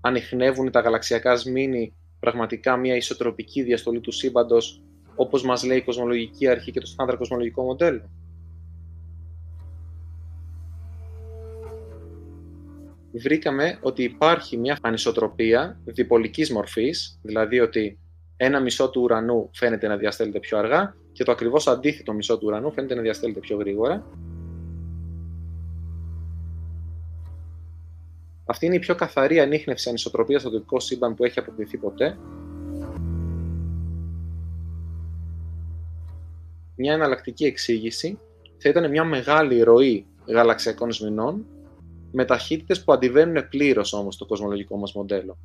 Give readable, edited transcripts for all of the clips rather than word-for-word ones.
ανιχνεύουν τα γαλαξιακά σμήνη πραγματικά μια ισοτροπική διαστολή του σύμπαντος, όπως μας λέει η κοσμολογική αρχή και το στάνταρ κοσμολογικό μοντέλο? Βρήκαμε ότι υπάρχει μια ανισοτροπία διπολικής μορφής, δηλαδή ότι ένα μισό του ουρανού φαίνεται να διαστέλλεται πιο αργά και το ακριβώς αντίθετο μισό του ουρανού φαίνεται να διαστέλλεται πιο γρήγορα. Αυτή είναι η πιο καθαρή ανίχνευση ανισοτροπίας στο τοπικό σύμπαν που έχει αποδειχθεί ποτέ. Μια εναλλακτική εξήγηση θα ήταν μια μεγάλη ροή γαλαξιακών σμηνών με ταχύτητες που αντιβαίνουν πλήρως όμως το κοσμολογικό μας μοντέλο.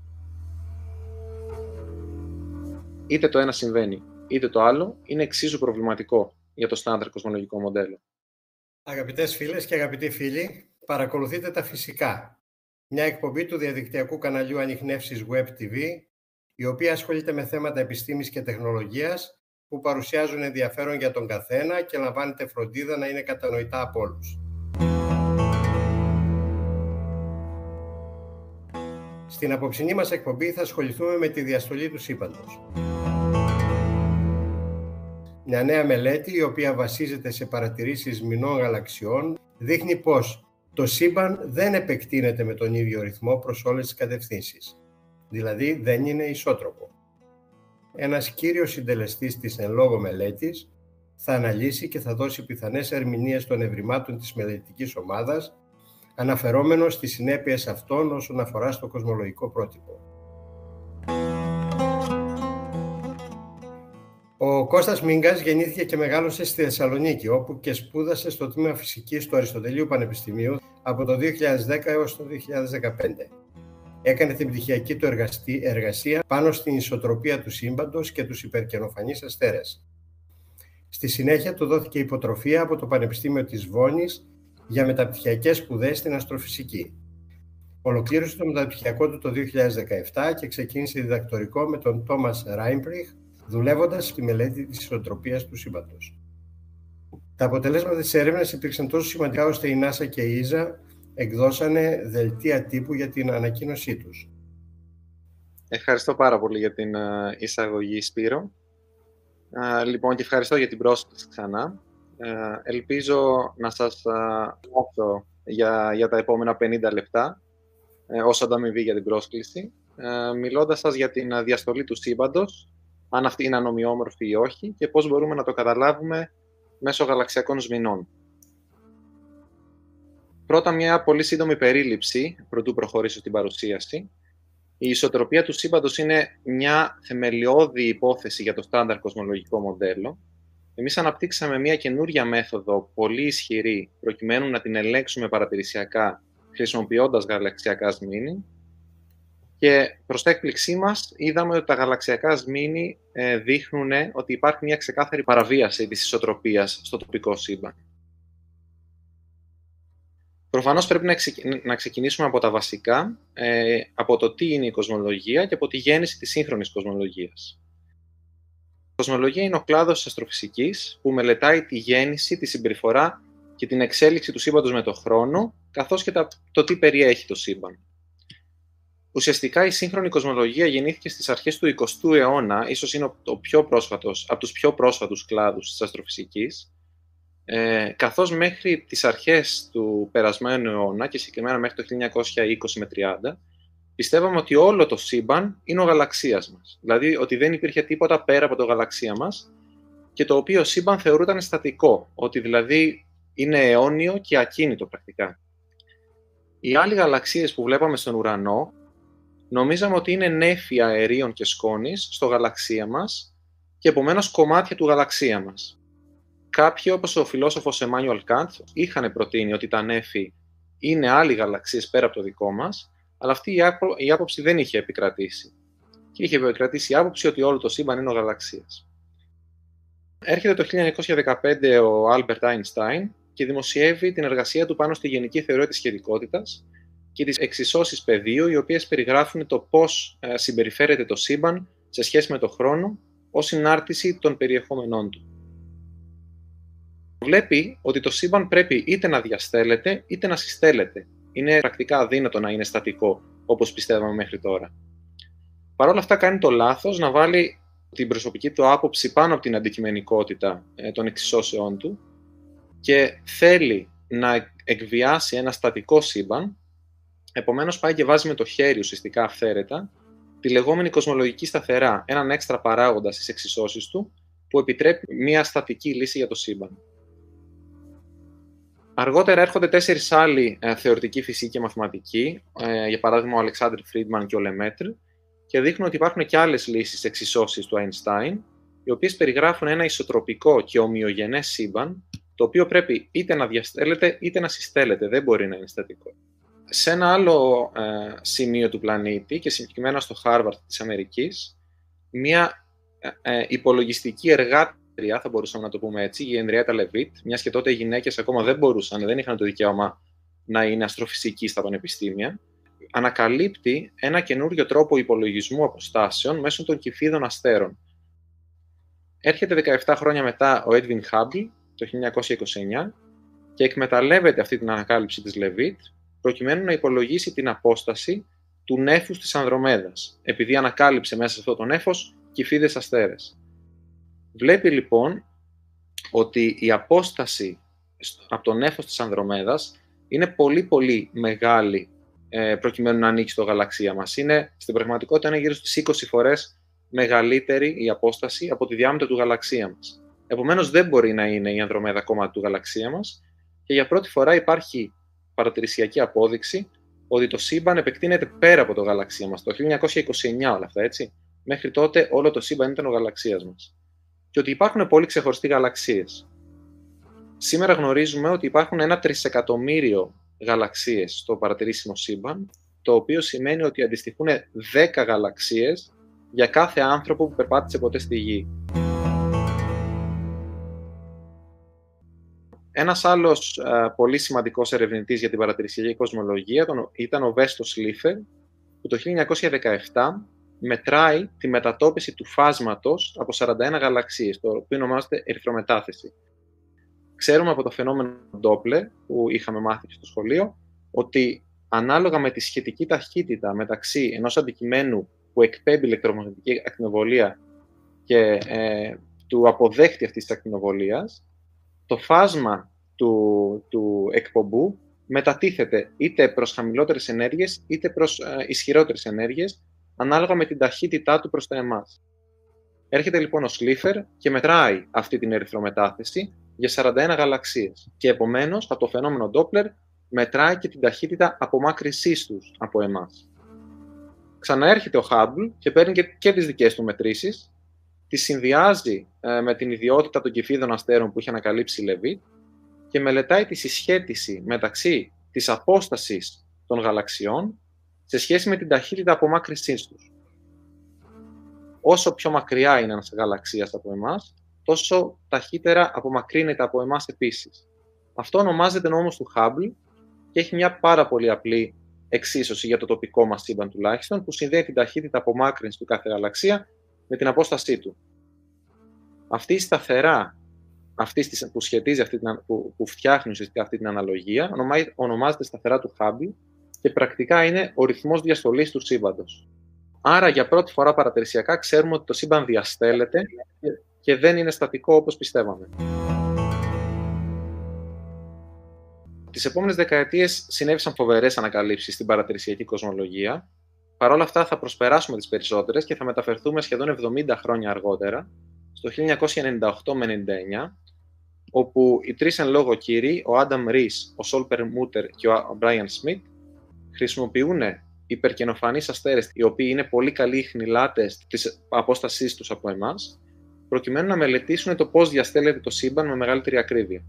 Είτε το ένα συμβαίνει, είτε το άλλο είναι εξίσου προβληματικό για το στάνταρ κοσμολογικό μοντέλο. Αγαπητές φίλες και αγαπητοί φίλοι, παρακολουθείτε τα φυσικά, μια εκπομπή του διαδικτυακού καναλιού Ανιχνεύσεις Web TV, η οποία ασχολείται με θέματα επιστήμης και τεχνολογίας που παρουσιάζουν ενδιαφέρον για τον καθένα και λαμβάνετε φροντίδα να είναι κατανοητά από όλους. Στην απόψινή μας εκπομπή θα ασχοληθούμε με τη διαστολή του σύμπαντος. Μια νέα μελέτη, η οποία βασίζεται σε παρατηρήσεις μηνών γαλαξιών, δείχνει πως το σύμπαν δεν επεκτείνεται με τον ίδιο ρυθμό προς όλες τις κατευθύνσεις. Δηλαδή δεν είναι ισότροπο. Ένας κύριος συντελεστής της εν λόγω μελέτης θα αναλύσει και θα δώσει πιθανές ερμηνείες των ευρημάτων της μελετητικής ομάδας, αναφερόμενος στις συνέπειες αυτών όσον αφορά στο κοσμολογικό πρότυπο. Ο Κώστας Μίγκας γεννήθηκε και μεγάλωσε στη Θεσσαλονίκη, όπου και σπούδασε στο τμήμα φυσικής του Αριστοτελείου Πανεπιστημίου από το 2010 έως το 2015. Έκανε την πτυχιακή του εργασία πάνω στην ισοτροπία του σύμπαντος και τους υπερκαινοφανείς αστέρες. Στη συνέχεια του δόθηκε υποτροφία από το Πανεπιστήμιο της Βόνης για μεταπτυχιακές σπουδές στην αστροφυσική. Ολοκλήρωσε το μεταπτυχιακό του το 2017 και ξεκίνησε διδακτορικό με τον Τόμας Ράιμπριχ, δουλεύοντας στη μελέτη της ισοτροπίας του σύμπαντος. Τα αποτελέσματα της έρευνας υπήρξαν τόσο σημαντικά ώστε η NASA και η ESA εκδώσανε δελτία τύπου για την ανακοίνωσή τους. Ευχαριστώ πάρα πολύ για την εισαγωγή, Σπύρο. Λοιπόν, και ευχαριστώ για την πρόσκληση ξανά. Ελπίζω να σας δώσω για τα επόμενα 50 λεπτά, ως ανταμοιβή για την πρόσκληση, μιλώντας σας για την διαστολή του σύμπαντος, αν αυτή είναι ανομοιόμορφη ή όχι, και πώς μπορούμε να το καταλάβουμε μέσω γαλαξιακών σμηνών. Πρώτα, μια πολύ σύντομη περίληψη, προτού προχωρήσω στην παρουσίαση. Η ισοτροπία του σύμπαντος είναι μια θεμελιώδη υπόθεση για το στάνταρ κοσμολογικό μοντέλο. Εμείς αναπτύξαμε μια καινούρια μέθοδο πολύ ισχυρή, προκειμένου να την ελέγξουμε παρατηρησιακά, χρησιμοποιώντας γαλαξιακά σμήνη. Και προς τα έκπληξή μας, είδαμε ότι τα γαλαξιακά σμήνη δείχνουν ότι υπάρχει μια ξεκάθαρη παραβίαση της ισοτροπίας στο τοπικό σύμπαν. Προφανώς πρέπει να ξεκινήσουμε από τα βασικά, από το τι είναι η κοσμολογία και από τη γέννηση της σύγχρονης κοσμολογίας. Η κοσμολογία είναι ο κλάδος της αστροφυσικής που μελετάει τη γέννηση, τη συμπεριφορά και την εξέλιξη του σύμπαντος με τον χρόνο, καθώς και το τι περιέχει το σύμπαν. Ουσιαστικά η σύγχρονη κοσμολογία γεννήθηκε στις αρχές του 20ου αιώνα, ίσως είναι από τους πιο πρόσφατους κλάδους της αστροφυσικής, καθώς μέχρι τις αρχές του περασμένου αιώνα και συγκεκριμένα μέχρι το 1920 με 30, πιστεύαμε ότι όλο το σύμπαν είναι ο γαλαξίας μας. Δηλαδή ότι δεν υπήρχε τίποτα πέρα από το γαλαξία μας και το οποίο σύμπαν θεωρούταν στατικό, ότι δηλαδή είναι αιώνιο και ακίνητο πρακτικά. Οι άλλοι γαλαξίες που βλέπαμε στον ουρανό νομίζαμε ότι είναι νέφη αερίων και σκόνης στο γαλαξία μας και επομένως κομμάτια του γαλαξία μας. Κάποιοι, όπως ο φιλόσοφος Εμμάνιουελ Καντ, είχαν προτείνει ότι τα νέφη είναι άλλοι γαλαξίες πέρα από το δικό μας, αλλά αυτή η άποψη δεν είχε επικρατήσει. Και είχε επικρατήσει η άποψη ότι όλο το σύμπαν είναι ο γαλαξίας. Έρχεται το 1915 ο Άλμπερτ Άινστάιν και δημοσιεύει την εργασία του πάνω στη γενική θεωρία της σχετικότητας και τις εξισώσεις πεδίου, οι οποίες περιγράφουν το πώς συμπεριφέρεται το σύμπαν σε σχέση με το χρόνο ως συνάρτηση των περιεχόμενών του. Βλέπει ότι το σύμπαν πρέπει είτε να διαστέλλεται είτε να συστέλλεται. Είναι πρακτικά αδύνατο να είναι στατικό, όπως πιστεύαμε μέχρι τώρα. Παρ' όλα αυτά κάνει το λάθος να βάλει την προσωπική του άποψη πάνω από την αντικειμενικότητα των εξισώσεών του και θέλει να εκβιάσει ένα στατικό σύμπαν. Επομένως πάει και βάζει με το χέρι ουσιαστικά αυθαίρετα τη λεγόμενη κοσμολογική σταθερά, έναν έξτρα παράγοντα στις εξισώσεις του που επιτρέπει μια στατική λύση για το σύμπαν. Αργότερα έρχονται 4 άλλοι θεωρητικοί φυσικοί και μαθηματικοί, για παράδειγμα ο Αλεξάνδρ Φρίντμαν και ο Λεμέτρ, και δείχνουν ότι υπάρχουν και άλλες λύσεις εξισώσεις του Einstein, οι οποίες περιγράφουν ένα ισοτροπικό και ομοιογενές σύμπαν, το οποίο πρέπει είτε να διαστέλλεται είτε να συστέλλεται, δεν μπορεί να είναι στατικό. Σε ένα άλλο σημείο του πλανήτη, και συγκεκριμένα στο Χάρβαρντ της Αμερικής, μια υπολογιστική εργάτρια, θα μπορούσαμε να το πούμε έτσι, η Ενριέτα Λεβίτ, μιας και τότε οι γυναίκες ακόμα δεν είχαν το δικαίωμα να είναι αστροφυσικοί στα πανεπιστήμια, ανακαλύπτει ένα καινούριο τρόπο υπολογισμού αποστάσεων μέσω των κυφίδων αστέρων. Έρχεται 17 χρόνια μετά ο Έντβιν Χάμπλ, το 1929, και εκμεταλλεύεται αυτή την ανακάλυψη της Λεβίτ, προκειμένου να υπολογίσει την απόσταση του νέφους της Ανδρομέδας, επειδή ανακάλυψε μέσα σε αυτό το νέφος κυφίδες αστέρες. Βλέπει λοιπόν ότι η απόσταση από το νέφος της Ανδρομέδας είναι πολύ πολύ μεγάλη προκειμένου να ανοίξει το γαλαξία μας. Στην πραγματικότητα είναι γύρω στις 20 φορές μεγαλύτερη η απόσταση από τη διάμετρο του γαλαξία μας. Επομένως δεν μπορεί να είναι η Ανδρομέδα κομμάτι του γαλαξία μας και για πρώτη φορά υπάρχει παρατηρησιακή απόδειξη ότι το σύμπαν επεκτείνεται πέρα από το γαλαξία μας. Το 1929 όλα αυτά, έτσι. Μέχρι τότε όλο το σύμπαν ήταν ο γαλαξίας μας. Και ότι υπάρχουν πολύ ξεχωριστοί γαλαξίες. Σήμερα γνωρίζουμε ότι υπάρχουν 1 τρισεκατομμύριο γαλαξίες στο παρατηρήσιμο σύμπαν, το οποίο σημαίνει ότι αντιστοιχούν 10 γαλαξίες για κάθε άνθρωπο που περπάτησε ποτέ στη Γη. Ένας άλλος πολύ σημαντικός ερευνητής για την παρατηρησιακή κοσμολογία ήταν ο Βέστο Σλίφερ, που το 1917 μετράει τη μετατόπιση του φάσματος από 41 γαλαξίες, το οποίο ονομάζεται ερυθρομετάθεση. Ξέρουμε από το φαινόμενο Doppler, που είχαμε μάθει στο σχολείο, ότι ανάλογα με τη σχετική ταχύτητα μεταξύ ενός αντικειμένου που εκπέμπει ηλεκτρομαγνητική ακτινοβολία και του αποδέχτη αυτής της ακτινοβολίας, το φάσμα του εκπομπού μετατίθεται είτε προς χαμηλότερες ενέργειες είτε προς ισχυρότερες ενέργειες, ανάλογα με την ταχύτητά του προς τα εμάς. Έρχεται λοιπόν ο Σλίφερ και μετράει αυτή την ερυθρομετάθεση για 41 γαλαξίες και επομένως από το φαινόμενο Doppler μετράει και την ταχύτητα απομάκρυνσής τους από εμάς. Ξαναέρχεται ο Χάμπλ και παίρνει και τις δικές του μετρήσεις, τις συνδυάζει με την ιδιότητα των κυφίδων αστέρων που είχε ανακαλύψει η Λεβίτ και μελετάει τη συσχέτιση μεταξύ της απόστασης των γαλαξιών σε σχέση με την ταχύτητα απομάκρυνσής τους. Όσο πιο μακριά είναι ένας γαλαξίας από εμάς, τόσο ταχύτερα απομακρύνεται από εμάς επίσης. Αυτό ονομάζεται νόμος του Χάμπλ και έχει μια πάρα πολύ απλή εξίσωση για το τοπικό μας σύμπαν τουλάχιστον, που συνδέει την ταχύτητα απομάκρυνσης του κάθε γαλαξία με την απόστασή του. Αυτή η σταθερά που σχετίζει που φτιάχνει ουσιαστικά αυτή την αναλογία ονομάζεται σταθερά του Χάμπλ και πρακτικά είναι ο ρυθμός διαστολής του σύμπαντος. Άρα για πρώτη φορά παρατηρησιακά ξέρουμε ότι το σύμπαν διαστέλλεται και δεν είναι στατικό όπως πιστεύαμε. Τις επόμενες δεκαετίες συνέβησαν φοβερές ανακαλύψεις στην παρατηρησιακή κοσμολογία. Παρ' όλα αυτά θα προσπεράσουμε τις περισσότερες και θα μεταφερθούμε σχεδόν 70 χρόνια αργότερα, στο 1998 με 1999, όπου οι τρεις εν λόγω κύριοι, ο Άνταμ Ρίς, ο Σολ Περμούτερ και ο Μπράιαν Σμιτ, χρησιμοποιούν υπερκαινοφανείς αστέρες, οι οποίοι είναι πολύ καλοί ιχνηλάτες της απόστασής τους από εμάς, προκειμένου να μελετήσουν το πώς διαστέλλεται το σύμπαν με μεγαλύτερη ακρίβεια.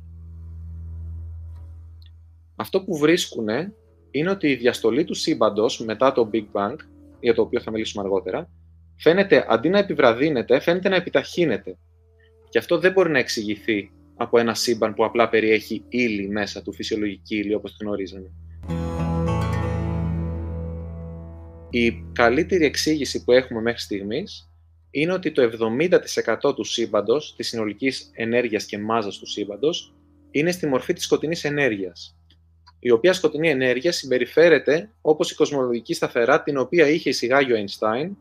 Αυτό που βρίσκουν είναι ότι η διαστολή του σύμπαντος μετά το Big Bang, για το οποίο θα μιλήσουμε αργότερα, φαίνεται αντί να επιβραδύνεται, φαίνεται να επιταχύνεται. Και αυτό δεν μπορεί να εξηγηθεί από ένα σύμπαν που απλά περιέχει ύλη μέσα του, φυσιολογική ύλη όπως την γνωρίζαμε. Η καλύτερη εξήγηση που έχουμε μέχρι στιγμής είναι ότι το 70% του σύμπαντος, της συνολικής ενέργειας και μάζας του σύμπαντος, είναι στη μορφή της σκοτεινής ενέργειας. η οποία σκοτεινή ενέργεια συμπεριφέρεται όπως η κοσμολογική σταθερά την οποία είχε εισηγάγει ο Αϊνστάιν,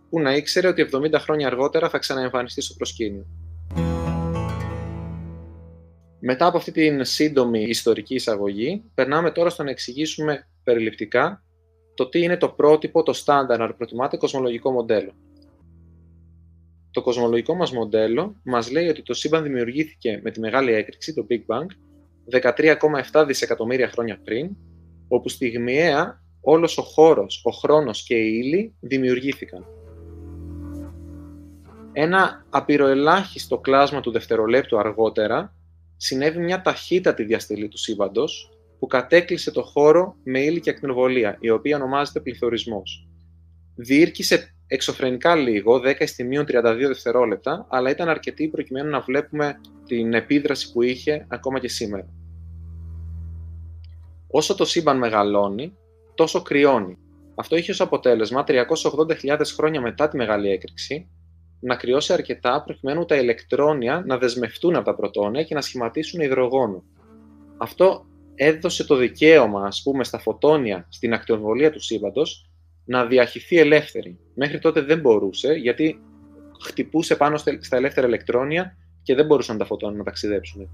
που να ήξερε ότι 70 χρόνια αργότερα θα ξαναεμφανιστεί στο προσκήνιο. Μετά από αυτή την σύντομη ιστορική εισαγωγή, περνάμε τώρα στο να εξηγήσουμε περιληπτικά το τι είναι το πρότυπο, το στάνταρ, αν προτιμάτε, κοσμολογικό μοντέλο. Το κοσμολογικό μας μοντέλο μας λέει ότι το σύμπαν δημιουργήθηκε με τη μεγάλη έκρηξη, το Big Bang, 13,7 δισεκατομμύρια χρόνια πριν, όπου στιγμιαία όλος ο χώρος, ο χρόνος και οι ύλοι δημιουργήθηκαν. Ένα απειροελάχιστο κλάσμα του δευτερολέπτου αργότερα συνέβη μια ταχύτατη διαστηλή του σύμπαντος που κατέκλυσε το χώρο με ύλη και ακτινοβολία, η οποία ονομάζεται πληθωρισμός. Διήρκησε εξωφρενικά λίγο, 10⁻32 δευτερόλεπτα, αλλά ήταν αρκετή προκειμένου να βλέπουμε την επίδραση που είχε ακόμα και σήμερα. Όσο το σύμπαν μεγαλώνει, τόσο κρυώνει. Αυτό είχε ως αποτέλεσμα 380.000 χρόνια μετά τη μεγάλη έκρηξη να κρυώσει αρκετά προκειμένου τα ηλεκτρόνια να δεσμευτούν από τα πρωτόνια και να σχηματίσουν υδρογόνο. Αυτό έδωσε το δικαίωμα, ας πούμε, στα φωτόνια, στην ακτινοβολία του σύμπαντος, να διαχυθεί ελεύθερη. Μέχρι τότε δεν μπορούσε, γιατί χτυπούσε πάνω στα ελεύθερα ηλεκτρόνια και δεν μπορούσαν τα φωτόνια να ταξιδέψουν.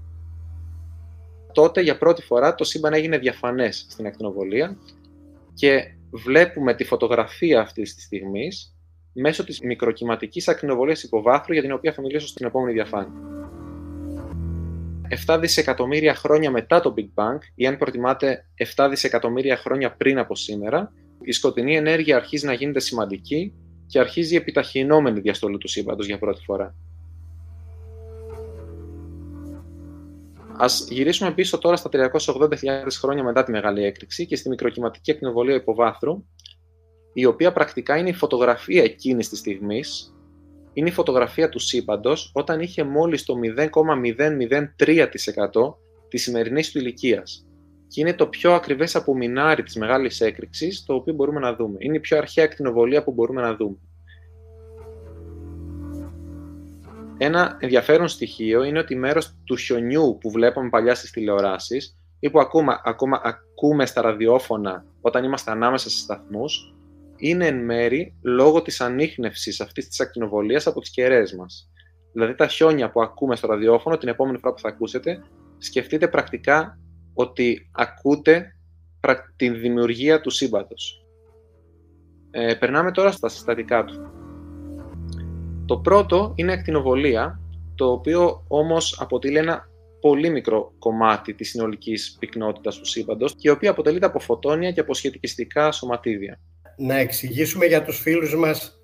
Τότε, για πρώτη φορά, το σύμπαν έγινε διαφανές στην ακτινοβολία και βλέπουμε τη φωτογραφία αυτής της στιγμής μέσω της μικροκυματικής ακτινοβολίας υποβάθρου, για την οποία θα μιλήσω στην επόμενη διαφάνεια. 7 δισεκατομμύρια χρόνια μετά το Big Bang, ή αν προτιμάτε 7 δισεκατομμύρια χρόνια πριν από σήμερα, η σκοτεινή ενέργεια αρχίζει να γίνεται σημαντική και αρχίζει η επιταχυνόμενη διαστολή του σύμπαντος για πρώτη φορά. Ας γυρίσουμε πίσω τώρα στα 380.000 χρόνια μετά τη Μεγάλη Έκρηξη και στη μικροκυματική ακτινοβολία υποβάθρου, η οποία πρακτικά είναι η φωτογραφία εκείνης της στιγμής, είναι η φωτογραφία του σύμπαντος όταν είχε μόλις το 0,003% της σημερινής του ηλικίας. Και είναι το πιο ακριβές απομεινάρι της Μεγάλης Έκρηξης, το οποίο μπορούμε να δούμε. Είναι η πιο αρχαία ακτινοβολία που μπορούμε να δούμε. Ένα ενδιαφέρον στοιχείο είναι ότι μέρος του χιονιού που βλέπαμε παλιά στις τηλεοράσεις ή που ακούμε στα ραδιόφωνα όταν είμαστε ανάμεσα στις σταθμούς, είναι εν μέρη λόγω της ανίχνευσης αυτής της ακτινοβολίας από τις κεραίες μας. Δηλαδή τα χιόνια που ακούμε στο ραδιόφωνο, την επόμενη φορά που θα ακούσετε, σκεφτείτε πρακτικά ότι ακούτε την δημιουργία του σύμπαντος. Περνάμε τώρα στα συστατικά του. Το πρώτο είναι ακτινοβολία, το οποίο όμως αποτελεί ένα πολύ μικρό κομμάτι της συνολικής πυκνότητας του σύμπαντος και η οποία αποτελείται από φωτόνια και από σχετικιστικά σωματίδια. Να εξηγήσουμε για τους φίλους μας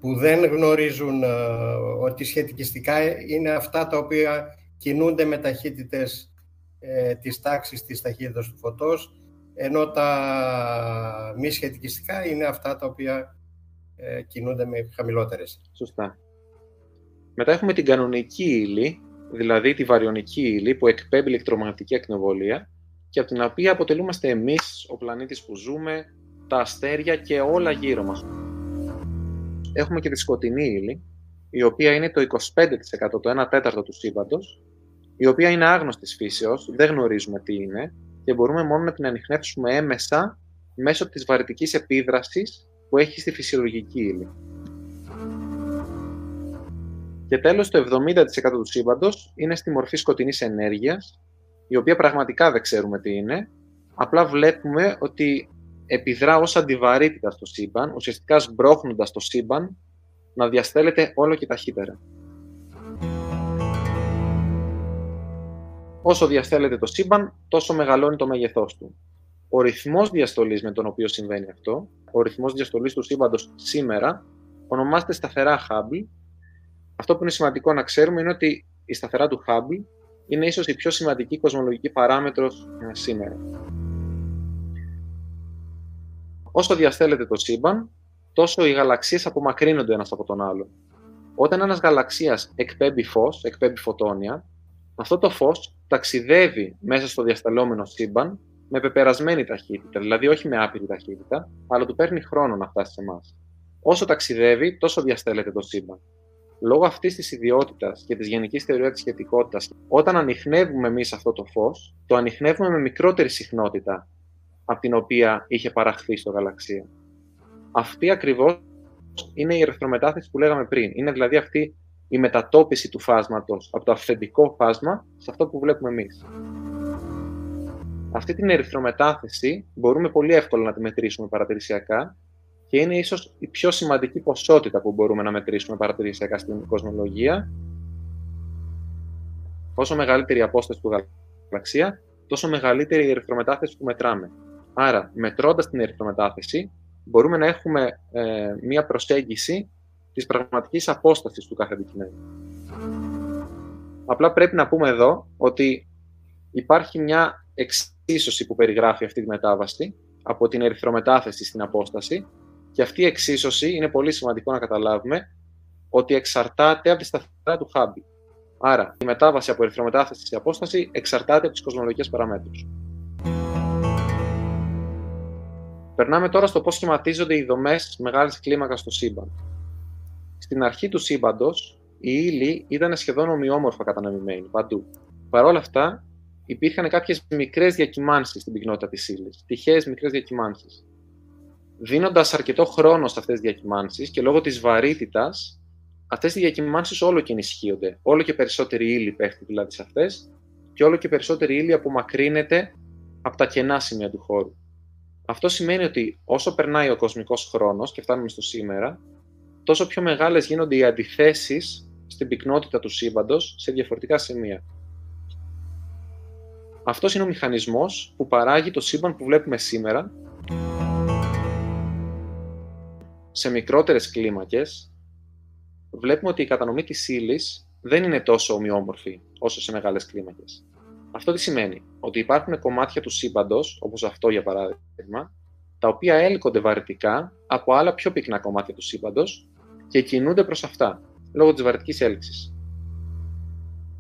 που δεν γνωρίζουν ότι σχετικιστικά είναι αυτά τα οποία κινούνται με ταχύτητες της τάξης της ταχύτητας του φωτός, ενώ τα μη σχετικιστικά είναι αυτά τα οποία κινούνται με χαμηλότερες. Σωστά. Μετά έχουμε την κανονική ύλη, δηλαδή τη βαριονική ύλη που εκπέμπει ηλεκτρομαγνητική ακτινοβολία και από την οποία αποτελούμαστε εμείς, ο πλανήτης που ζούμε, τα αστέρια και όλα γύρω μας. Έχουμε και τη σκοτεινή ύλη, η οποία είναι το 25%, το 1/4 του σύμπαντος, η οποία είναι άγνωστης φύσεως, δεν γνωρίζουμε τι είναι και μπορούμε μόνο να την ανιχνεύσουμε έμεσα μέσω της βαρυτικής επίδρασης που έχει στη φυσιολογική ύλη. Και τέλος, το 70% του σύμπαντος είναι στη μορφή σκοτεινής ενέργειας, η οποία πραγματικά δεν ξέρουμε τι είναι, απλά βλέπουμε ότι επιδρά ως αντιβαρύτητα στο σύμπαν, ουσιαστικά σμπρώχνοντας το σύμπαν να διαστέλλεται όλο και ταχύτερα. Όσο διαστέλλεται το σύμπαν, τόσο μεγαλώνει το μέγεθός του. Ο ρυθμός διαστολής με τον οποίο συμβαίνει αυτό, ο ρυθμός διαστολής του σύμπαντος σήμερα, ονομάζεται σταθερά Hubble. Αυτό που είναι σημαντικό να ξέρουμε είναι ότι η σταθερά του Hubble είναι ίσως η πιο σημαντική κοσμολογική παράμετρος σήμερα. Όσο διαστέλλεται το σύμπαν, τόσο οι γαλαξίες απομακρύνονται ένας από τον άλλο. Όταν ένας γαλαξίας εκπέμπει φως, εκπέμπει φωτόνια, αυτό το φως ταξιδεύει μέσα στο διασταλλόμενο σύμπαν με πεπερασμένη ταχύτητα, δηλαδή όχι με άπειρη ταχύτητα, αλλά του παίρνει χρόνο να φτάσει σε εμάς. Όσο ταξιδεύει, τόσο διαστέλλεται το σύμπαν. Λόγω αυτής της ιδιότητας και της γενικής θεωρίας της σχετικότητας, όταν ανιχνεύουμε εμείς αυτό το φως, το ανιχνεύουμε με μικρότερη συχνότητα από την οποία είχε παραχθεί στο γαλαξία. Αυτή ακριβώς είναι η ερυθρομετάθεση που λέγαμε πριν. Είναι δηλαδή αυτή η μετατόπιση του φάσματος από το αυθεντικό φάσμα σε αυτό που βλέπουμε εμείς. Αυτή την ερυθρομετάθεση μπορούμε πολύ εύκολα να τη μετρήσουμε παρατηρησιακά και είναι ίσως η πιο σημαντική ποσότητα που μπορούμε να μετρήσουμε παρατηρησιακά στην κοσμολογία. Όσο μεγαλύτερη η απόσταση του γαλαξία, τόσο μεγαλύτερη η ερυθρομετάθεση που μετράμε. Άρα, μετρώντας την ερυθρομετάθεση, μπορούμε να έχουμε μία προσέγγιση της πραγματικής απόστασης του κάθε αντικειμένου. Απλά πρέπει να πούμε εδώ ότι υπάρχει μια εξίσωση που περιγράφει αυτή τη μετάβαση από την ερυθρομετάθεση στην απόσταση και αυτή η εξίσωση είναι πολύ σημαντικό να καταλάβουμε ότι εξαρτάται από τη σταθερότητα του Hubble. Άρα, η μετάβαση από ερυθρομετάθεση στην απόσταση εξαρτάται από τις κοσμολογικές παραμέτρους. Περνάμε τώρα στο πώς σχηματίζονται οι δομές μεγάλης κλίμακας στο σύμπαν. Στην αρχή του σύμπαντος, η ύλη ήταν σχεδόν ομοιόμορφα κατανεμημένη παντού. Παρ' όλα αυτά, υπήρχαν κάποιες μικρές διακυμάνσεις στην πυκνότητα της ύλης, τυχαίες μικρές διακυμάνσεις. Δίνοντας αρκετό χρόνο σε αυτές τις διακυμάνσεις και λόγω της βαρύτητας, αυτές οι διακυμάνσεις όλο και ενισχύονται. Όλο και περισσότερη ύλη πέφτει δηλαδή σε αυτές και όλο και περισσότερη ύλη απομακρύνεται από τα κενά σημεία του χώρου. Αυτό σημαίνει ότι όσο περνάει ο κοσμικός χρόνος και φτάνουμε στο σήμερα, τόσο πιο μεγάλες γίνονται οι αντιθέσεις στην πυκνότητα του σύμπαντος σε διαφορετικά σημεία. Αυτός είναι ο μηχανισμός που παράγει το σύμπαν που βλέπουμε σήμερα. Σε μικρότερες κλίμακες, βλέπουμε ότι η κατανομή της ύλης δεν είναι τόσο ομοιόμορφη όσο σε μεγάλες κλίμακες. Αυτό τι σημαίνει? Ότι υπάρχουν κομμάτια του σύμπαντος, όπως αυτό για παράδειγμα, τα οποία έλκονται βαρυτικά από άλλα πιο πυκνά κομμάτια του σύμπαντος και κινούνται προς αυτά, λόγω της βαρυτικής έλξης.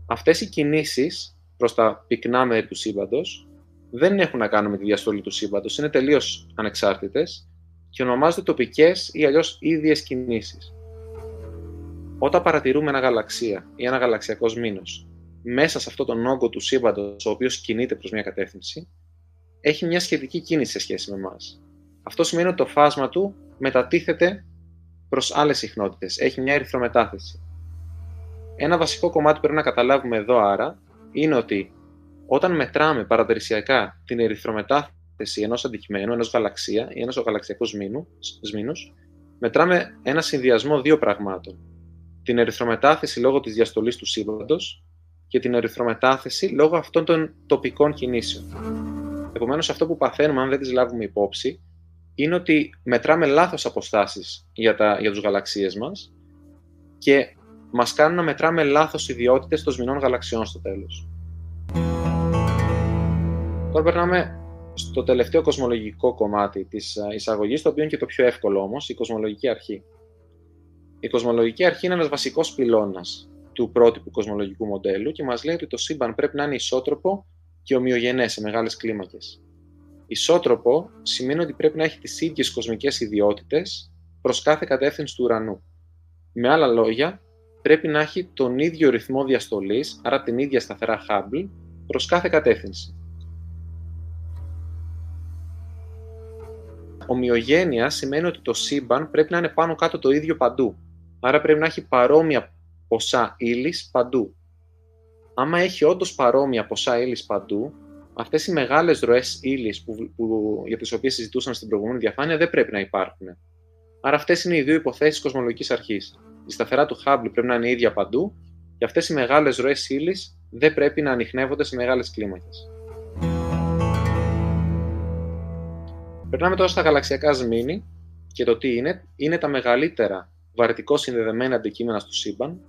Αυτές οι κινήσεις προς τα πυκνά μέρη του σύμπαντος δεν έχουν να κάνουν με τη διαστολή του σύμπαντος, είναι τελείως ανεξάρτητες και ονομάζονται τοπικές ή αλλιώς ίδιες κινήσεις. Όταν παρατηρούμε ένα γαλαξία ή ένα γαλαξιακό μήνος μέσα σε αυτόν τον όγκο του σύμπαντος, ο οποίος κινείται προς μια κατεύθυνση, έχει μια σχετική κίνηση σε σχέση με εμάς. Αυτό σημαίνει ότι το φάσμα του μετατίθεται προς άλλες συχνότητες, έχει μια ερυθρομετάθεση. Ένα βασικό κομμάτι που πρέπει να καταλάβουμε εδώ άρα είναι ότι όταν μετράμε παρατηρησιακά την ερυθρομετάθεση ενός αντικειμένου, ενός γαλαξία ή ενός γαλαξιακούς μήνους, μετράμε ένα συνδυασμό δύο πραγμάτων. Την ερυθρομετάθεση λόγω της διαστολής του σύμπαντος και την ερυθρομετάθεση λόγω αυτών των τοπικών κινήσεων. Επομένως, αυτό που παθαίνουμε, αν δεν τις λάβουμε υπόψη, είναι ότι μετράμε λάθος αποστάσεις για τους γαλαξίες μας και μας κάνουν να μετράμε λάθος ιδιότητες των σμηνών γαλαξιών στο τέλος. Τώρα περνάμε στο τελευταίο κοσμολογικό κομμάτι της εισαγωγής, το οποίο είναι και το πιο εύκολο όμως, η κοσμολογική αρχή. Η κοσμολογική αρχή είναι ένας βασικός πυλώνας του πρότυπου κοσμολογικού μοντέλου και μας λέει ότι το σύμπαν πρέπει να είναι ισότροπο και ομοιογενές σε μεγάλες κλίμακες. Ισότροπο σημαίνει ότι πρέπει να έχει τις ίδιες κοσμικές ιδιότητες προς κάθε κατεύθυνση του ουρανού. Με άλλα λόγια, πρέπει να έχει τον ίδιο ρυθμό διαστολής, άρα την ίδια σταθερά Hubble, προς κάθε κατεύθυνση. Ομοιογένεια σημαίνει ότι το σύμπαν πρέπει να είναι πάνω κάτω το ίδιο παντού, άρα πρέπει να έχει παρόμοια ποσά ύλης παντού. Άμα έχει όντως παρόμοια ποσά ύλης παντού, αυτές οι μεγάλες ροές ύλης για τις οποίες συζητούσαν στην προηγούμενη διαφάνεια δεν πρέπει να υπάρχουν. Άρα αυτές είναι οι δύο υποθέσεις της κοσμολογικής αρχής. Η σταθερά του Hubble πρέπει να είναι ίδια παντού και αυτές οι μεγάλες ροές ύλης δεν πρέπει να ανιχνεύονται σε μεγάλες κλίμακες. Περνάμε τώρα στα γαλαξιακά σμήνη και το τι είναι. Είναι τα μεγαλύτερα βαρυτικώς συνδεδεμένα αντικείμενα στο σύμπαν,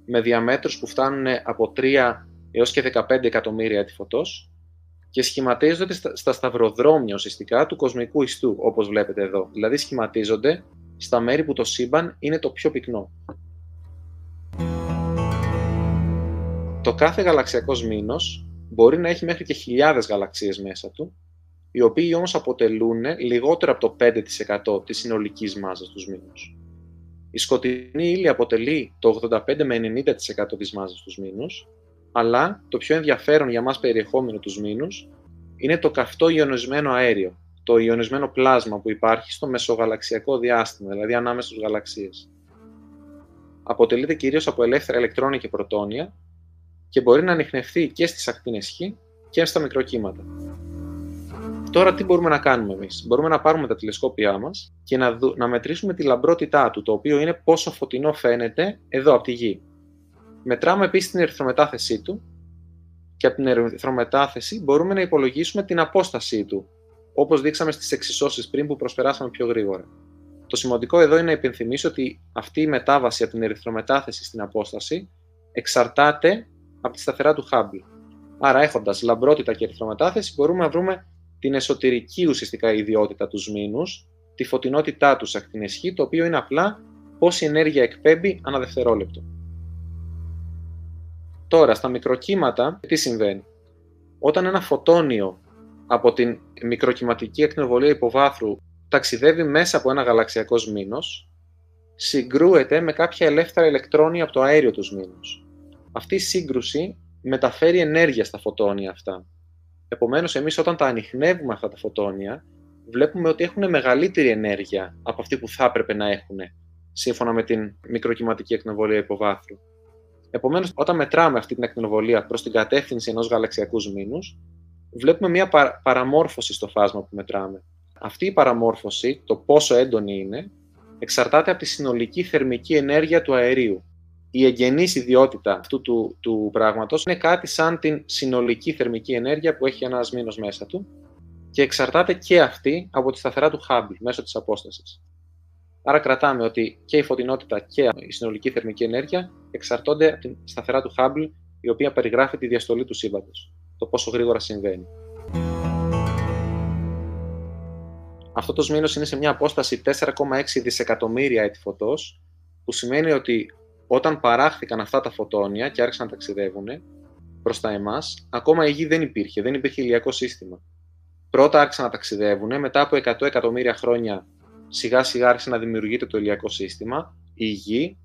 με διαμέτρους που φτάνουν από 3 έως και 15 εκατομμύρια έτη φωτός και σχηματίζονται στα σταυροδρόμια ουσιαστικά του κοσμικού ιστού, όπως βλέπετε εδώ. Δηλαδή σχηματίζονται στα μέρη που το σύμπαν είναι το πιο πυκνό. Το κάθε γαλαξιακός μήνος μπορεί να έχει μέχρι και χιλιάδες γαλαξίες μέσα του, οι οποίοι όμως αποτελούν λιγότερο από το 5% της συνολικής μάζας τους μήνους. Η σκοτεινή ύλη αποτελεί το 85 με 90% της μάζας στους μήνους, αλλά το πιο ενδιαφέρον για μας περιεχόμενο τους μήνους είναι το καυτό ιονισμένο αέριο, το ιονισμένο πλάσμα που υπάρχει στο μεσογαλαξιακό διάστημα, δηλαδή ανάμεσα στις γαλαξίες. Αποτελείται κυρίως από ελεύθερα ηλεκτρόνια και πρωτόνια και μπορεί να ανιχνευτεί και στις ακτίνες Χ και στα μικροκύματα. Τώρα τι μπορούμε να κάνουμε εμείς? Μπορούμε να πάρουμε τα τηλεσκόπια μας και να μετρήσουμε τη λαμπρότητά του, το οποίο είναι πόσο φωτεινό φαίνεται εδώ από τη Γη. Μετράμε επίσης την ερυθρομετάθεσή του και από την ερυθρομετάθεση μπορούμε να υπολογίσουμε την απόστασή του, όπως δείξαμε στις εξισώσεις πριν που προσπεράσαμε πιο γρήγορα. Το σημαντικό εδώ είναι να υπενθυμίσω ότι αυτή η μετάβαση από την ερυθρομετάθεση στην απόσταση εξαρτάται από τη σταθερά του Hubble. Άρα, έχοντας λαμπρότητα και ερυθρομετάθεση, μπορούμε να βρούμε την εσωτερική ουσιαστικά ιδιότητα τους μήνους, τη φωτεινότητά τους ακτίνες Χ, το οποίο είναι απλά πόση ενέργεια εκπέμπει ανά δευτερόλεπτο. Τώρα, στα μικροκύματα, τι συμβαίνει? Όταν ένα φωτόνιο από την μικροκυματική ακτινοβολία υποβάθρου ταξιδεύει μέσα από ένα γαλαξιακό μήνος, συγκρούεται με κάποια ελεύθερα ηλεκτρόνια από το αέριο του μήνους. Αυτή η σύγκρουση μεταφέρει ενέργεια στα φωτόνια αυτά. Επομένως, εμείς όταν τα ανιχνεύουμε αυτά τα φωτόνια, βλέπουμε ότι έχουν μεγαλύτερη ενέργεια από αυτή που θα έπρεπε να έχουν, σύμφωνα με την μικροκυματική ακτινοβολία υποβάθρου. Επομένως, όταν μετράμε αυτή την ακτινοβολία προς την κατεύθυνση ενός γαλαξιακού μήνους, βλέπουμε μια παραμόρφωση στο φάσμα που μετράμε. Αυτή η παραμόρφωση, το πόσο έντονη είναι, εξαρτάται από τη συνολική θερμική ενέργεια του αερίου. Η εγγενής ιδιότητα αυτού του πράγματος είναι κάτι σαν την συνολική θερμική ενέργεια που έχει ένας μήνος μέσα του και εξαρτάται και αυτή από τη σταθερά του Hubble μέσω της απόστασης. Άρα κρατάμε ότι και η φωτεινότητα και η συνολική θερμική ενέργεια εξαρτώνται από τη σταθερά του Hubble, η οποία περιγράφει τη διαστολή του σύμπαντος, το πόσο γρήγορα συμβαίνει. Αυτό το μήνος είναι σε μια απόσταση 4,6 δισεκατομμύρια έτη φωτός, που σημαίνει ότι όταν παράχθηκαν αυτά τα φωτόνια και άρχισαν να ταξιδεύουν προς τα εμάς, ακόμα η Γη δεν υπήρχε ηλιακό σύστημα. Πρώτα άρχισαν να ταξιδεύουν, μετά από 100 εκατομμύρια χρόνια σιγά σιγά άρχισε να δημιουργείται το ηλιακό σύστημα, η Γη,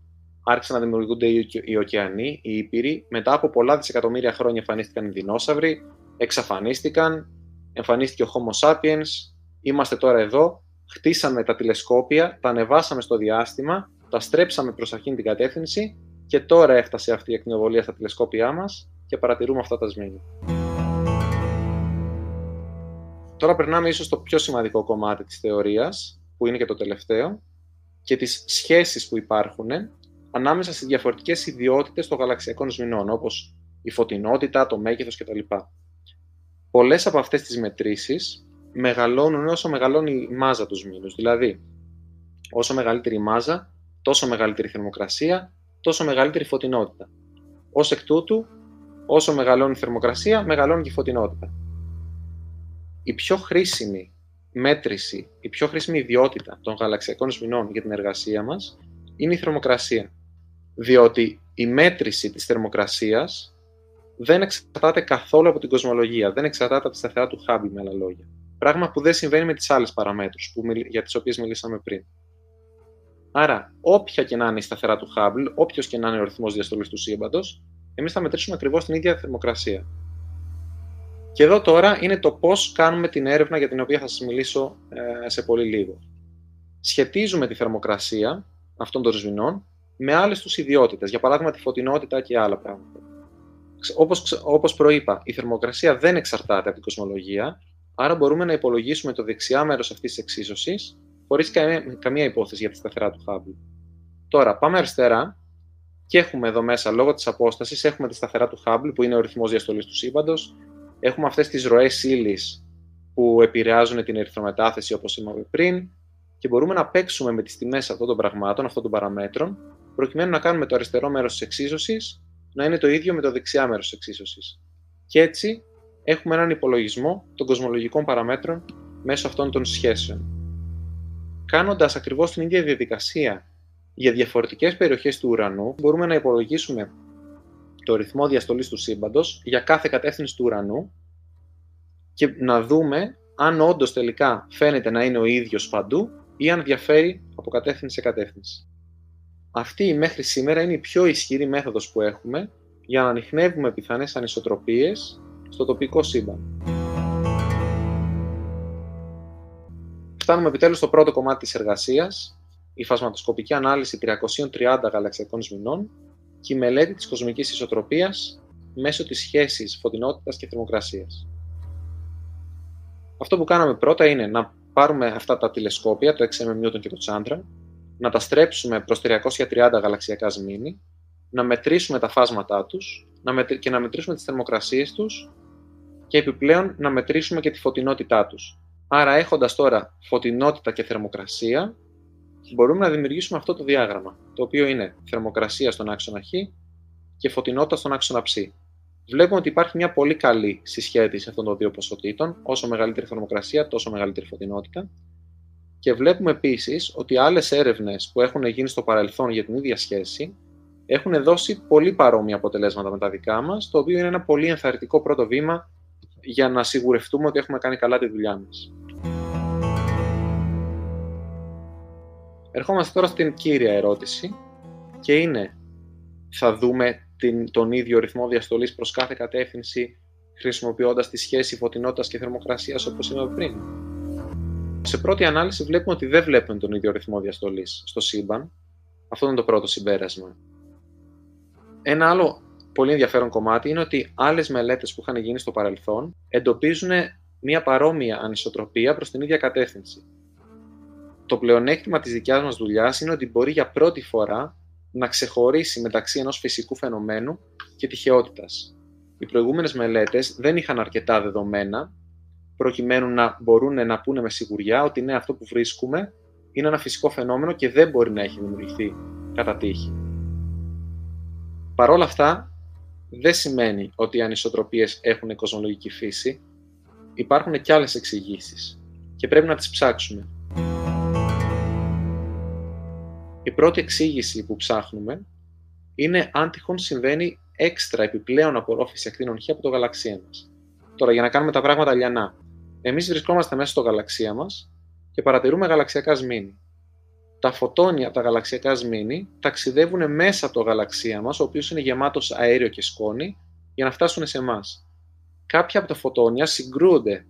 άρχισαν να δημιουργούνται οι ωκεανοί, οι ήπειροι, μετά από πολλά δισεκατομμύρια χρόνια εμφανίστηκαν οι δεινόσαυροι, εξαφανίστηκαν, εμφανίστηκε ο Homo sapiens, είμαστε τώρα εδώ, χτίσαμε τα τηλεσκόπια, τα ανεβάσαμε στο διάστημα, τα στρέψαμε προς αυτήν την κατεύθυνση και τώρα έφτασε αυτή η ακτινοβολία στα τηλεσκόπια μας και παρατηρούμε αυτά τα σμήνη. Τώρα περνάμε ίσως στο πιο σημαντικό κομμάτι της θεωρίας, που είναι και το τελευταίο, και τις σχέσεις που υπάρχουν ανάμεσα στις διαφορετικές ιδιότητες των γαλαξιακών σμηνών, όπως η φωτεινότητα, το μέγεθος κτλ. Πολλές από αυτές τις μετρήσεις μεγαλώνουν όσο μεγαλώνει η μάζα του μήνους. Δηλαδή, όσο μεγαλύτερη η μάζα, τόσο μεγαλύτερη θερμοκρασία, τόσο μεγαλύτερη φωτεινότητα. Ως εκ τούτου, όσο μεγαλώνει η θερμοκρασία, μεγαλώνει και η φωτεινότητα. Η πιο χρήσιμη μέτρηση, η πιο χρήσιμη ιδιότητα των γαλαξιακών σμηνών για την εργασία μας είναι η θερμοκρασία. Διότι η μέτρηση της θερμοκρασίας δεν εξαρτάται καθόλου από την κοσμολογία, δεν εξαρτάται από τη σταθερά του Hubble, με άλλα λόγια. Πράγμα που δεν συμβαίνει με τις άλλες παραμέτρους για τις οποίες μιλήσαμε πριν. Άρα, όποια και να είναι η σταθερά του Hubble, όποιος και να είναι ο ρυθμός διαστολής του σύμπαντος, εμείς θα μετρήσουμε ακριβώς την ίδια θερμοκρασία. Και εδώ τώρα είναι το πώς κάνουμε την έρευνα για την οποία θα σας μιλήσω σε πολύ λίγο. Σχετίζουμε τη θερμοκρασία αυτών των σμηνών με άλλες τους ιδιότητες, για παράδειγμα τη φωτεινότητα και άλλα πράγματα. Όπως προείπα, η θερμοκρασία δεν εξαρτάται από την κοσμολογία, άρα μπορούμε να υπολογίσουμε το δεξιά μέρος αυτής της εξίσωσης χωρίς καμία υπόθεση για τη σταθερά του Hubble. Τώρα πάμε αριστερά και έχουμε εδώ μέσα, λόγω της απόστασης, έχουμε τη σταθερά του Hubble που είναι ο ρυθμός διαστολής του σύμπαντος. Έχουμε αυτές τις ροές ύλης που επηρεάζουν την ερυθρομετάθεση όπως είπαμε πριν και μπορούμε να παίξουμε με τις τιμές αυτών των πραγμάτων, αυτών των παραμέτρων, προκειμένου να κάνουμε το αριστερό μέρος της εξίσωσης να είναι το ίδιο με το δεξιά μέρος της εξίσωσης. Και έτσι έχουμε έναν υπολογισμό των κοσμολογικών παραμέτρων μέσω αυτών των σχέσεων. Κάνοντας ακριβώς την ίδια διαδικασία για διαφορετικές περιοχές του ουρανού, μπορούμε να υπολογίσουμε το ρυθμό διαστολής του σύμπαντος για κάθε κατεύθυνση του ουρανού και να δούμε αν όντως τελικά φαίνεται να είναι ο ίδιος παντού ή αν διαφέρει από κατεύθυνση σε κατεύθυνση. Αυτή μέχρι σήμερα είναι η πιο ισχυρή μέθοδος που έχουμε για να ανιχνεύουμε πιθανές ανισοτροπίες στο τοπικό σύμπαν. Φτάνουμε επιτέλους στο πρώτο κομμάτι της εργασίας, η φασματοσκοπική ανάλυση 330 γαλαξιακών σμηνών και η μελέτη της κοσμικής ισοτροπίας μέσω της σχέσης φωτεινότητας και θερμοκρασίας. Αυτό που κάναμε πρώτα είναι να πάρουμε αυτά τα τηλεσκόπια, το XM Newton και το Chandra, να τα στρέψουμε προς 330 γαλαξιακά σμήνη, να μετρήσουμε τα φάσματά τους και να μετρήσουμε τις θερμοκρασίες τους και επιπλέον να μετρήσουμε και τη φωτεινότητά τους. Άρα, έχοντας τώρα φωτεινότητα και θερμοκρασία, μπορούμε να δημιουργήσουμε αυτό το διάγραμμα, το οποίο είναι θερμοκρασία στον άξονα Χ και φωτεινότητα στον άξονα Ψ. Βλέπουμε ότι υπάρχει μια πολύ καλή συσχέτιση αυτών των δύο ποσοτήτων, όσο μεγαλύτερη θερμοκρασία, τόσο μεγαλύτερη φωτεινότητα. Και βλέπουμε επίσης ότι άλλες έρευνες που έχουν γίνει στο παρελθόν για την ίδια σχέση έχουν δώσει πολύ παρόμοια αποτελέσματα με τα δικά μας, το οποίο είναι ένα πολύ ενθαρρυντικό πρώτο βήμα για να σιγουρευτούμε ότι έχουμε κάνει καλά τη δουλειά μας. Ερχόμαστε τώρα στην κύρια ερώτηση και είναι: θα δούμε τον ίδιο ρυθμό διαστολής προς κάθε κατεύθυνση χρησιμοποιώντας τη σχέση φωτεινότητας και θερμοκρασίας όπως είπαμε πριν? Σε πρώτη ανάλυση βλέπουμε ότι δεν βλέπουμε τον ίδιο ρυθμό διαστολής στο σύμπαν. Αυτό είναι το πρώτο συμπέρασμα. Ένα άλλο πολύ ενδιαφέρον κομμάτι είναι ότι άλλες μελέτες που είχαν γίνει στο παρελθόν εντοπίζουν μια παρόμοια ανισοτροπία προς την ίδια κατεύθυνση. Το πλεονέκτημα της δικιάς μας δουλειάς είναι ότι μπορεί για πρώτη φορά να ξεχωρίσει μεταξύ ενός φυσικού φαινομένου και τυχαιότητας. Οι προηγούμενες μελέτες δεν είχαν αρκετά δεδομένα προκειμένου να μπορούν να πούνε με σιγουριά ότι ναι, αυτό που βρίσκουμε είναι ένα φυσικό φαινόμενο και δεν μπορεί να έχει δημιουργηθεί κατά τύχη. Παρ' όλα αυτά, δεν σημαίνει ότι οι ανισοτροπίες έχουν κοσμολογική φύση. Υπάρχουν και άλλες εξηγήσεις και πρέπει να τις ψάξουμε. Η πρώτη εξήγηση που ψάχνουμε είναι αν τυχόν συμβαίνει έξτρα επιπλέον απορρόφηση ακτίνων Χ από το γαλαξία μας. Τώρα, για να κάνουμε τα πράγματα λιανά, εμείς βρισκόμαστε μέσα στο γαλαξία μας και παρατηρούμε γαλαξιακά σμήνη. Τα φωτόνια από τα γαλαξιακά σμήνη ταξιδεύουν μέσα από το γαλαξία μας, ο οποίος είναι γεμάτος αέριο και σκόνη, για να φτάσουν σε εμάς. Κάποια από τα φωτόνια συγκρούονται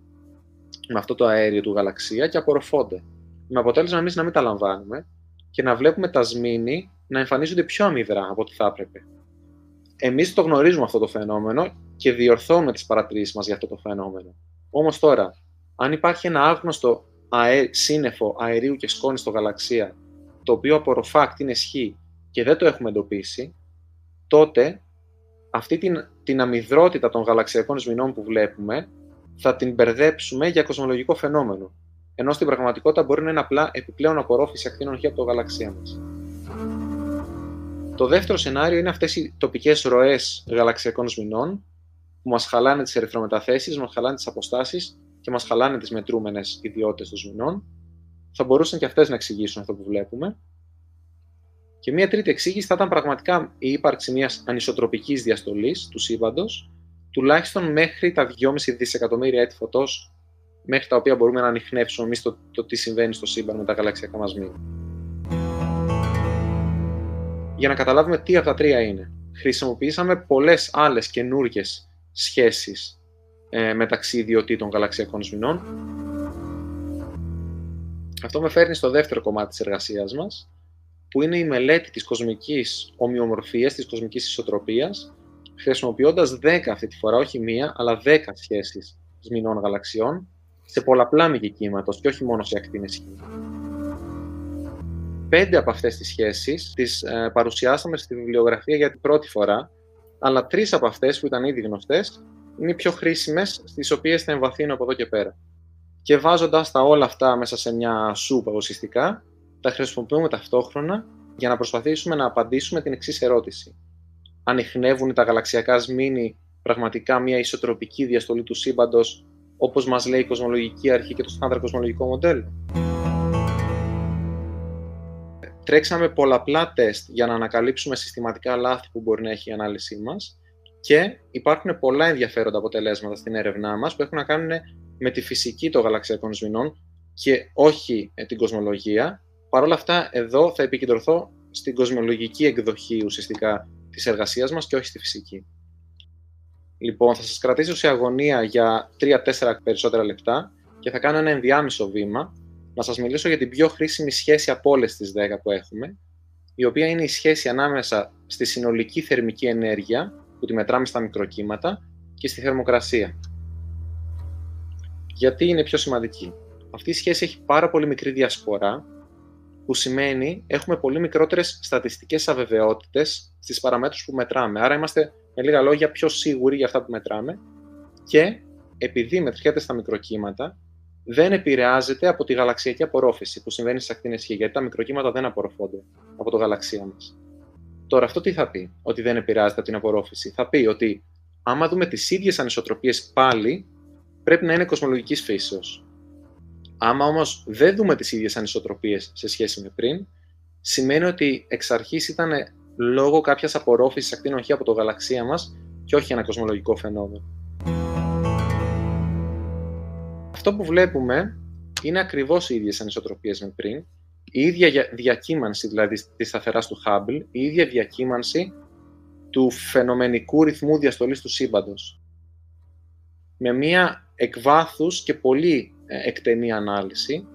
με αυτό το αέριο του γαλαξία και απορροφώνται, με αποτέλεσμα εμείς να μην τα λαμβάνουμε και να βλέπουμε τα σμήνη να εμφανίζονται πιο αμυδρά από ό,τι θα έπρεπε. Εμείς το γνωρίζουμε αυτό το φαινόμενο και διορθώνουμε τις παρατηρήσεις μας για αυτό το φαινόμενο. Όμως τώρα, αν υπάρχει ένα άγνωστο σύννεφο αερίου και σκόνης στο γαλαξία, το οποίο απορροφά ακτίνες Χ και δεν το έχουμε εντοπίσει, τότε αυτή την αμυδρότητα των γαλαξιακών σμηνών που βλέπουμε θα την μπερδέψουμε για κοσμολογικό φαινόμενο, ενώ στην πραγματικότητα μπορεί να είναι απλά επιπλέον απορρόφηση ακτίνων Χ από το γαλαξία μας. Το δεύτερο σενάριο είναι αυτές οι τοπικές ροές γαλαξιακών σμηνών που μας χαλάνε τις ερυθρομεταθέσεις, μας χαλάνε τις αποστάσεις και μας χαλάνε τις μετρούμενες ιδιότητες των σμηνών. Θα μπορούσαν και αυτές να εξηγήσουν αυτό που βλέπουμε. Και μία τρίτη εξήγηση θα ήταν πραγματικά η ύπαρξη μιας ανισοτροπικής διαστολής του σύμπαντος, τουλάχιστον μέχρι τα 2,5 δισεκατομμύρια έτη φωτός, μέχρι τα οποία μπορούμε να ανιχνεύσουμε εμείς το τι συμβαίνει στο σύμπαν με τα γαλαξιακά μας μήνυμα. Για να καταλάβουμε τι από τα τρία είναι, χρησιμοποιήσαμε πολλές άλλες καινούργιες σχέσεις μεταξύ ιδιωτήτων γαλαξιακών σμηνών. Αυτό με φέρνει στο δεύτερο κομμάτι της εργασίας μας, που είναι η μελέτη της κοσμικής ομοιομορφίας, της κοσμικής ισοτροπίας, χρησιμοποιώντας 10 αυτή τη φορά, όχι μία, αλλά 10 σχέσεις σμηνών γαλαξιών, σε πολλαπλά μήκη κύματος και όχι μόνο σε ακτίνες Χ. 5 από αυτές τις σχέσεις τις παρουσιάσαμε στη βιβλιογραφία για την πρώτη φορά, αλλά 3 από αυτές που ήταν ήδη γνωστές είναι οι πιο χρήσιμες, στις οποίες θα εμβαθύνω από εδώ και πέρα. Και βάζοντας τα όλα αυτά μέσα σε μια σούπα ουσιαστικά, τα χρησιμοποιούμε ταυτόχρονα για να προσπαθήσουμε να απαντήσουμε την εξής ερώτηση. Ανιχνεύουν τα γαλαξιακά σμήνη πραγματικά μια ισοτροπική διαστολή του σύμπαντος, όπως μας λέει η κοσμολογική αρχή και το στάνταρ κοσμολογικό μοντέλο? Τρέξαμε πολλαπλά τεστ για να ανακαλύψουμε συστηματικά λάθη που μπορεί να έχει η ανάλυση μας και υπάρχουν πολλά ενδιαφέροντα αποτελέσματα στην έρευνά μας που έχουν να κάνουν με τη φυσική των γαλαξιακών σμηνών και όχι την κοσμολογία. Παρ' όλα αυτά, εδώ θα επικεντρωθώ στην κοσμολογική εκδοχή ουσιαστικά της εργασίας μας και όχι στη φυσική. Λοιπόν, θα σας κρατήσω σε αγωνία για 3-4 περισσότερα λεπτά και θα κάνω ένα ενδιάμεσο βήμα να σας μιλήσω για την πιο χρήσιμη σχέση από όλες τις 10 που έχουμε, η οποία είναι η σχέση ανάμεσα στη συνολική θερμική ενέργεια, που τη μετράμε στα μικροκύματα, και στη θερμοκρασία. Γιατί είναι πιο σημαντική? Αυτή η σχέση έχει πάρα πολύ μικρή διασπορά, που σημαίνει έχουμε πολύ μικρότερες στατιστικές αβεβαιότητες στις παραμέτρους που μετράμε. Άρα είμαστε, με λίγα λόγια, πιο σίγουροι για αυτά που μετράμε και επειδή μετριέται στα μικροκύματα, δεν επηρεάζεται από τη γαλαξιακή απορρόφηση που συμβαίνει στις ακτίνες Χ, γιατί τα μικροκύματα δεν απορροφώνται από το γαλαξία μας. Τώρα, αυτό τι θα πει, ότι δεν επηρεάζεται από την απορρόφηση? Θα πει ότι άμα δούμε τις ίδιες ανισοτροπίες πάλι, πρέπει να είναι κοσμολογικής φύσεως. Άμα όμως δεν δούμε τις ίδιες ανισοτροπίες σε σχέση με πριν, σημαίνει ότι εξ αρχής ήταν λόγω κάποιας απορρόφησης ακτίνων Χ από το γαλαξία μας και όχι ένα κοσμολογικό φαινόμενο. Αυτό που βλέπουμε είναι ακριβώς οι ίδιες ανισοτροπίες με πριν, η ίδια διακύμανση δηλαδή της σταθεράς του Hubble, η ίδια διακύμανση του φαινομενικού ρυθμού διαστολής του σύμπαντος. Με μία εκβάθους και πολύ εκτενή ανάλυση,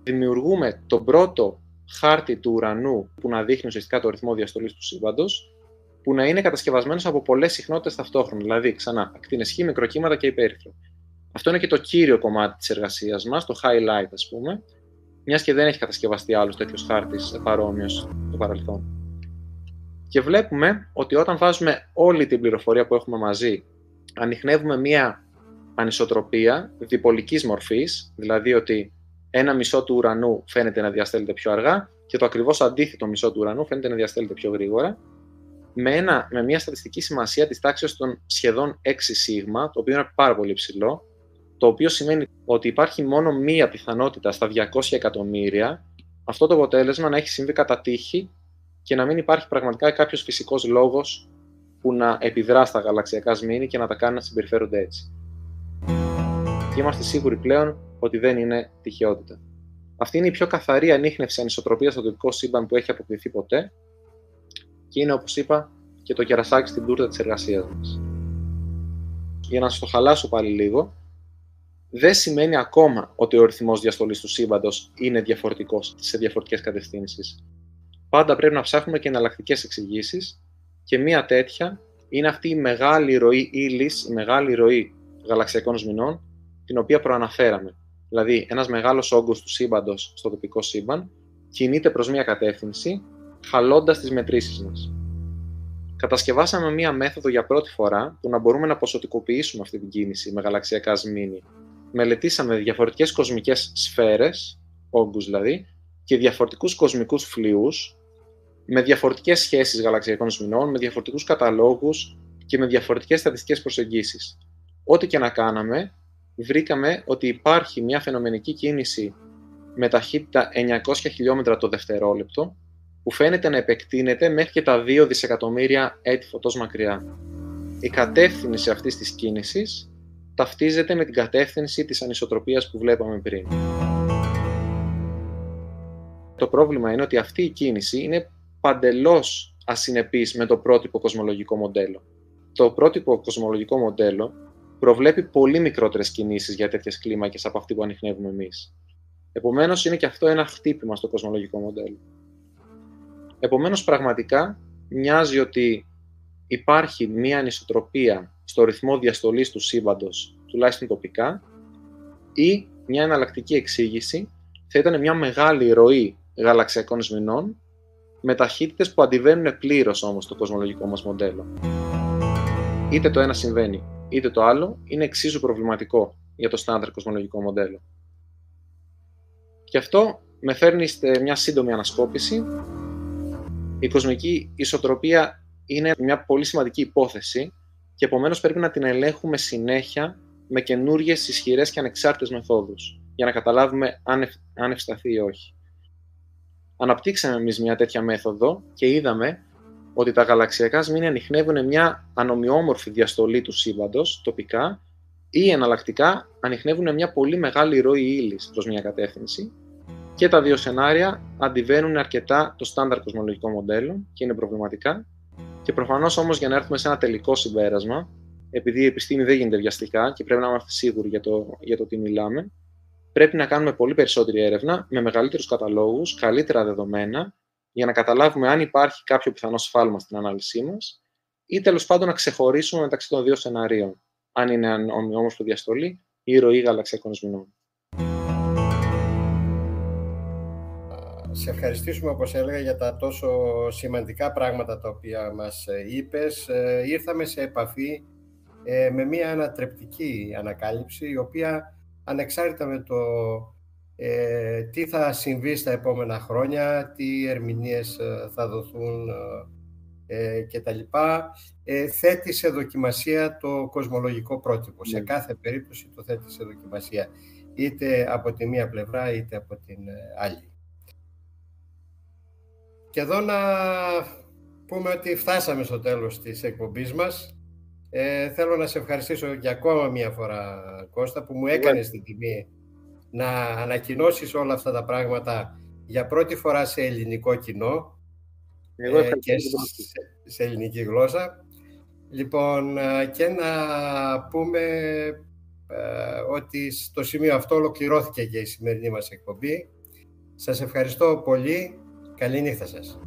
δημιουργούμε τον πρώτο χάρτη του ουρανού που να δείχνει ουσιαστικά το ρυθμό διαστολής του σύμπαντος, που να είναι κατασκευασμένος από πολλές συχνότητες ταυτόχρονα, δηλαδή ξανά ακτίνες Χ, μικροκύματα και υπέρυθρο. Αυτό είναι και το κύριο κομμάτι της εργασίας μας, το highlight ας πούμε, μιας και δεν έχει κατασκευαστεί άλλος τέτοιος χάρτης παρόμοιος στο παρελθόν. Και βλέπουμε ότι όταν βάζουμε όλη την πληροφορία που έχουμε μαζί, ανιχνεύουμε μία ανισοτροπία διπολικής μορφής, δηλαδή ότι ένα μισό του ουρανού φαίνεται να διαστέλλεται πιο αργά και το ακριβώς αντίθετο μισό του ουρανού φαίνεται να διαστέλλεται πιο γρήγορα, με μια στατιστική σημασία της τάξης των σχεδόν 6 σίγμα, το οποίο είναι πάρα πολύ υψηλό, το οποίο σημαίνει ότι υπάρχει μόνο μία πιθανότητα στα 200 εκατομμύρια αυτό το αποτέλεσμα να έχει συμβεί κατά τύχη και να μην υπάρχει πραγματικά κάποιος φυσικός λόγος που να επιδρά στα γαλαξιακά σμήνη και να τα κάνει να συμπεριφέρονται έτσι. Και είμαστε σίγουροι πλέον ότι δεν είναι τυχαιότητα. Αυτή είναι η πιο καθαρή ανίχνευση ανισοτροπίας στο τοπικό σύμπαν που έχει αποκτηθεί ποτέ και είναι, όπως είπα, και το κερασάκι στην τούρτα της εργασίας μας. Για να σας το χαλάσω πάλι λίγο, δεν σημαίνει ακόμα ότι ο ρυθμός διαστολής του σύμπαντος είναι διαφορετικός σε διαφορετικές κατευθύνσεις. Πάντα πρέπει να ψάχνουμε και εναλλακτικές εξηγήσεις και μία τέτοια είναι αυτή η μεγάλη ροή ύλης, η μεγάλη ροή γαλαξιακών σμηνών, την οποία προαναφέραμε. Δηλαδή, ένας μεγάλος όγκος του σύμπαντος στο τοπικό σύμπαν κινείται προς μία κατεύθυνση, χαλώντας τις μετρήσεις μας. Κατασκευάσαμε μία μέθοδο για πρώτη φορά που να μπορούμε να ποσοτικοποιήσουμε αυτή την κίνηση με γαλαξιακά σμήνη. Μελετήσαμε διαφορετικές κοσμικές σφαίρες, όγκους δηλαδή, και διαφορετικούς κοσμικούς φλοιούς, με διαφορετικές σχέσεις γαλαξιακών σμηνών, με διαφορετικούς καταλόγους και με διαφορετικές στατιστικές προσεγγίσεις. Ό,τι και να κάναμε, βρήκαμε ότι υπάρχει μια φαινομενική κίνηση με ταχύτητα 900 χιλιόμετρα το δευτερόλεπτο, που φαίνεται να επεκτείνεται μέχρι και τα 2 δισεκατομμύρια έτη φωτός μακριά. Η κατεύθυνση αυτής της κίνησης ταυτίζεται με την κατεύθυνση της ανισοτροπίας που βλέπαμε πριν. Το πρόβλημα είναι ότι αυτή η κίνηση είναι παντελώς ασυνεπής με το πρότυπο κοσμολογικό μοντέλο. Το πρότυπο κοσμολογικό μοντέλο προβλέπει πολύ μικρότερες κινήσεις για τέτοιες κλίμακες από αυτή που ανιχνεύουμε εμείς. Επομένως, είναι και αυτό ένα χτύπημα στο κοσμολογικό μοντέλο. Επομένως, πραγματικά μοιάζει ότι υπάρχει μία ανισοτροπία στο ρυθμό διαστολής του σύμπαντος, τουλάχιστον τοπικά, ή μια εναλλακτική εξήγηση θα ήταν μια μεγάλη ροή γαλαξιακών σμηνών με ταχύτητες που αντιβαίνουν πλήρως όμως το κοσμολογικό μας μοντέλο. Είτε το ένα συμβαίνει, είτε το άλλο είναι εξίσου προβληματικό για το στάνταρ κοσμολογικό μοντέλο. Και αυτό με φέρνει σε μια σύντομη ανασκόπηση. Η κοσμική ισοτροπία είναι μια πολύ σημαντική υπόθεση και επομένως πρέπει να την ελέγχουμε συνέχεια με καινούριες, ισχυρές και ανεξάρτητες μεθόδους για να καταλάβουμε αν ευσταθεί ή όχι. Αναπτύξαμε εμείς μια τέτοια μέθοδο και είδαμε ότι τα γαλαξιακά σμήνη ανιχνεύουν μια ανομοιόμορφη διαστολή του σύμπαντος τοπικά ή εναλλακτικά ανιχνεύουν μια πολύ μεγάλη ροή ύλης προς μια κατεύθυνση Και τα δύο σενάρια αντιβαίνουν αρκετά το στάνταρ κοσμολογικό μοντέλο και είναι προβληματικά. Και προφανώς όμως, για να έρθουμε σε ένα τελικό συμπέρασμα, επειδή η επιστήμη δεν γίνεται βιαστικά και πρέπει να είμαστε σίγουροι για το τι μιλάμε, πρέπει να κάνουμε πολύ περισσότερη έρευνα με μεγαλύτερους καταλόγους, καλύτερα δεδομένα, για να καταλάβουμε αν υπάρχει κάποιο πιθανό σφάλμα στην ανάλυση μας ή τέλος πάντων να ξεχωρίσουμε μεταξύ των δύο σεναρίων, αν είναι ομοιόμορφη διαστολή ή ροή γαλαξιακών σμηνών. Σε ευχαριστήσουμε, όπως έλεγα, για τα τόσο σημαντικά πράγματα τα οποία μας είπες. Ήρθαμε σε επαφή με μια ανατρεπτική ανακάλυψη, η οποία ανεξάρτητα με το τι θα συμβεί στα επόμενα χρόνια, τι ερμηνείες θα δοθούν κτλ. Θέτει σε δοκιμασία το κοσμολογικό πρότυπο. Σε κάθε περίπτωση το θέτει σε δοκιμασία, είτε από τη μία πλευρά είτε από την άλλη. Και εδώ να πούμε ότι φτάσαμε στο τέλος της εκπομπής μας. Θέλω να σε ευχαριστήσω για ακόμα μία φορά, Κώστα, που μου έκανες την τιμή να ανακοινώσεις όλα αυτά τα πράγματα για πρώτη φορά σε ελληνικό κοινό και σε ελληνική γλώσσα. Λοιπόν, και να πούμε ότι στο σημείο αυτό ολοκληρώθηκε και η σημερινή μας εκπομπή. Σας ευχαριστώ πολύ. Καλή νύχτα σας.